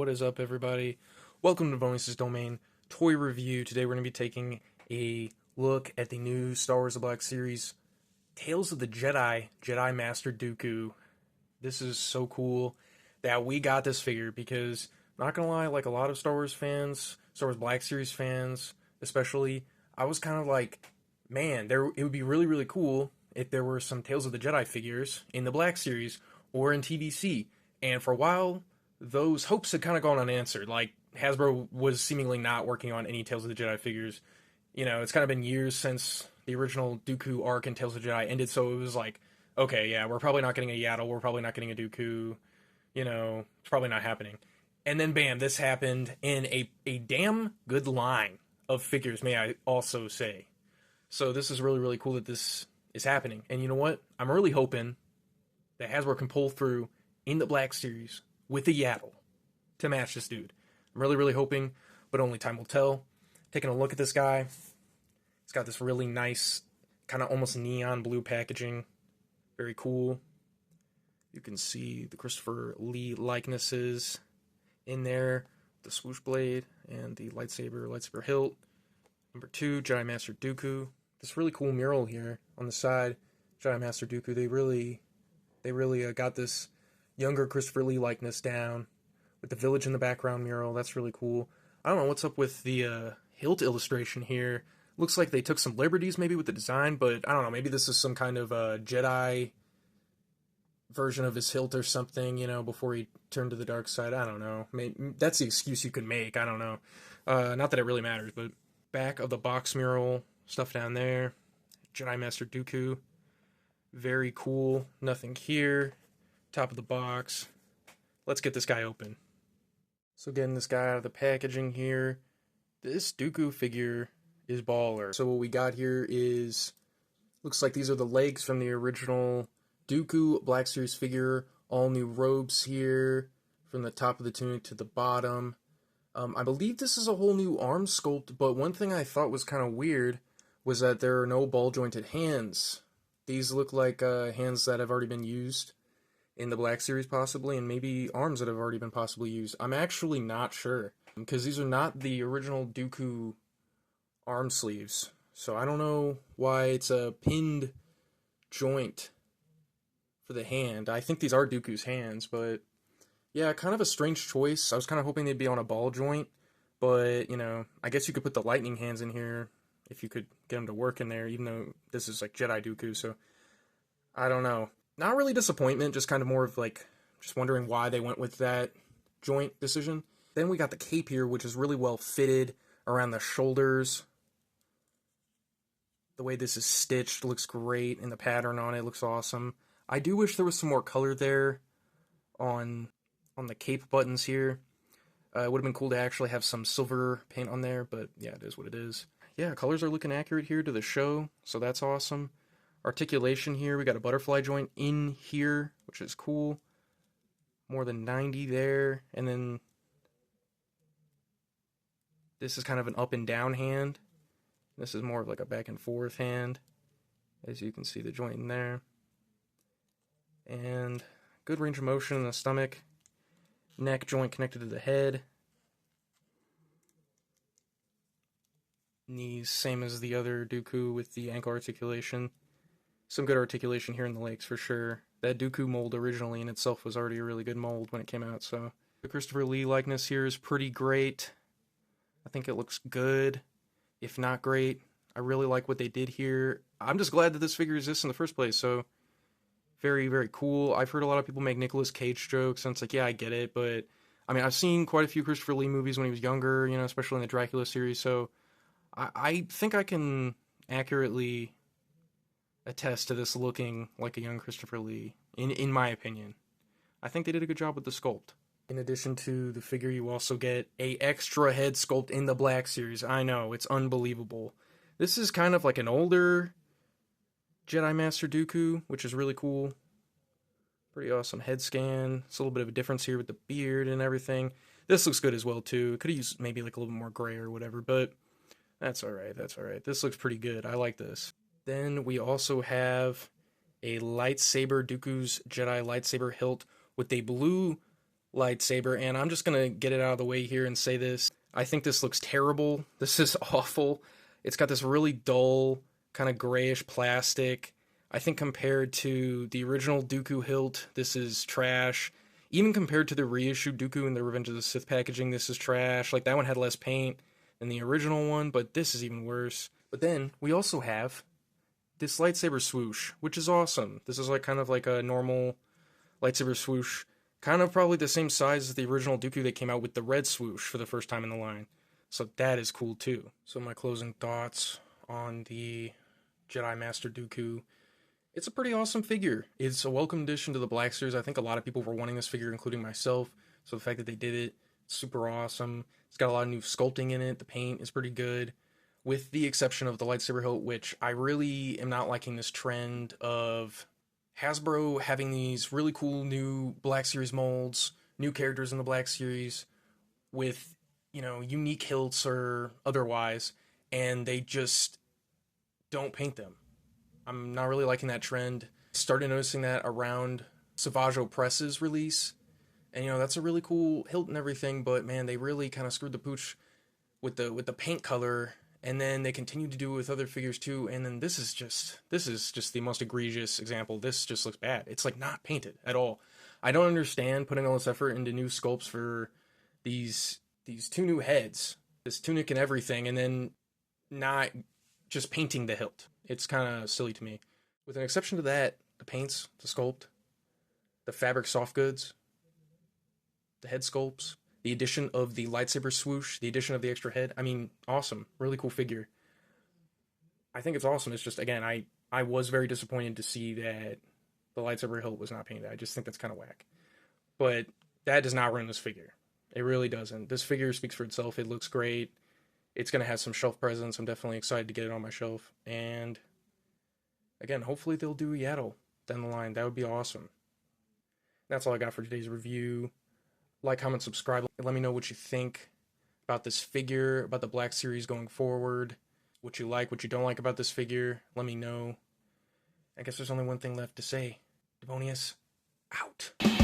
What is up, everybody? Welcome to Bonus's Domain Toy Review. Today we're going to be taking a look at the new Star Wars The Black Series Tales of the Jedi, Jedi Master Dooku. This is so cool that we got this figure because, not going to lie, like a lot of Star Wars fans, Star Wars Black Series fans especially, I was kind of like, man, it would be really, really cool if there were some Tales of the Jedi figures in the Black Series or in TBC. And for a while, those hopes had kind of gone unanswered. Like, Hasbro was seemingly not working on any Tales of the Jedi figures. You know, it's kind of been years since the original Dooku arc in Tales of the Jedi ended, so it was like, okay, yeah, we're probably not getting a Yaddle, we're probably not getting a Dooku, you know, it's probably not happening. And then, bam, this happened in a damn good line of figures, may I also say. So this is really, really cool that this is happening. And you know what? I'm really hoping that Hasbro can pull through in the Black Series with a Yaddle to match this dude. I'm really, really hoping, but only time will tell. Taking a look at this guy. He's got this really nice, kind of almost neon blue packaging. Very cool. You can see the Christopher Lee likenesses in there. The swoosh blade and the lightsaber hilt. Number 2, Jedi Master Dooku. This really cool mural here on the side. Jedi Master Dooku. They really got this younger Christopher Lee likeness down with the village in the background mural. That's really cool. I don't know what's up with the hilt illustration here. Looks like they took some liberties maybe with the design, but I don't know. Maybe this is some kind of Jedi version of his hilt or something, you know, before he turned to the dark side. I don't know. Maybe, that's the excuse you could make. I don't know. Not that it really matters, but back of the box mural, stuff down there. Jedi Master Dooku. Very cool. Nothing here. Top of the box. Let's get this guy open. So getting this guy out of the packaging here. This Dooku figure is baller. So what we got here is, looks like these are the legs from the original Dooku Black Series figure. All new robes here from the top of the tunic to the bottom. I believe this is a whole new arm sculpt, but one thing I thought was kind of weird was that there are no ball jointed hands. These look like hands that have already been used in the Black Series possibly, and maybe arms that have already been possibly used. I'm actually not sure, because these are not the original Dooku arm sleeves. So I don't know why it's a pinned joint for the hand. I think these are Dooku's hands, but yeah, kind of a strange choice. I was kind of hoping they'd be on a ball joint, but, you know, I guess you could put the lightning hands in here if you could get them to work in there, even though this is like Jedi Dooku, so I don't know. Not really disappointment, just kind of more of like, just wondering why they went with that joint decision. Then we got the cape here, which is really well fitted around the shoulders. The way this is stitched looks great, and the pattern on it looks awesome. I do wish there was some more color there on the cape buttons here. It would have been cool to actually have some silver paint on there, but yeah, it is what it is. Yeah, colors are looking accurate here to the show, so that's awesome. Articulation here, we got a butterfly joint in here, which is cool. More than 90 there, and then this is kind of an up and down hand. This is more of like a back and forth hand, as you can see the joint in there. And good range of motion in the stomach. Neck joint connected to the head. Knees, same as the other Dooku with the ankle articulation. Some good articulation here in the legs for sure. That Dooku mold originally in itself was already a really good mold when it came out, so. The Christopher Lee likeness here is pretty great. I think it looks good, if not great. I really like what they did here. I'm just glad that this figure exists in the first place, so very, very cool. I've heard a lot of people make Nicolas Cage jokes, and it's like, yeah, I get it, but I mean, I've seen quite a few Christopher Lee movies when he was younger, you know, especially in the Dracula series, so I think I can accurately attest to this looking like a young Christopher Lee, in my opinion. I think they did a good job with the sculpt. In addition to the figure, you also get a extra head sculpt in the Black Series. I know, it's unbelievable. This is kind of like an older Jedi Master Dooku, which is really cool. Pretty awesome head scan. It's a little bit of a difference here with the beard and everything. This looks good as well, too. Could have used maybe like a little bit more gray or whatever, but that's alright, that's alright. This looks pretty good. I like this. Then we also have a lightsaber, Dooku's Jedi lightsaber hilt with a blue lightsaber, and I'm just gonna get it out of the way here and say this. I think this looks terrible. This is awful. It's got this really dull, kind of grayish plastic. I think compared to the original Dooku hilt, this is trash. Even compared to the reissued Dooku in the Revenge of the Sith packaging, this is trash. Like, that one had less paint than the original one, but this is even worse. But then, we also have this lightsaber swoosh, which is awesome. This is like kind of like a normal lightsaber swoosh. Kind of probably the same size as the original Dooku that came out with the red swoosh for the first time in the line. So that is cool too. So my closing thoughts on the Jedi Master Dooku. It's a pretty awesome figure. It's a welcome addition to the Black Series. I think a lot of people were wanting this figure, including myself. So the fact that they did it, super awesome. It's got a lot of new sculpting in it. The paint is pretty good, with the exception of the lightsaber hilt, which I really am not liking this trend of Hasbro having these really cool new Black Series molds, new characters in the Black Series with, unique hilts or otherwise, and they just don't paint them. I'm not really liking that trend. Started noticing that around Savage Press's release, and that's a really cool hilt and everything, but man, they really kind of screwed the pooch with the paint color, and then they continued to do it with other figures too, and then this is just the most egregious example. This just looks bad. It's like not painted at all. I don't understand putting all this effort into new sculpts for these two new heads, this tunic and everything, and then not just painting the hilt. It's kind of silly to me. With an exception to that, the paints, the sculpt, the fabric soft goods, the head sculpts, the addition of the lightsaber swoosh, the addition of the extra head. I mean, awesome. Really cool figure. I think it's awesome. It's just, again, I was very disappointed to see that the lightsaber hilt was not painted. I just think that's kind of whack. But that does not ruin this figure. It really doesn't. This figure speaks for itself. It looks great. It's going to have some shelf presence. I'm definitely excited to get it on my shelf. And again, hopefully they'll do Yaddle down the line. That would be awesome. That's all I got for today's review. Like, comment, subscribe. Let me know what you think about this figure, about the Black Series going forward. What you like, what you don't like about this figure. Let me know. I guess there's only one thing left to say. Devonius, out.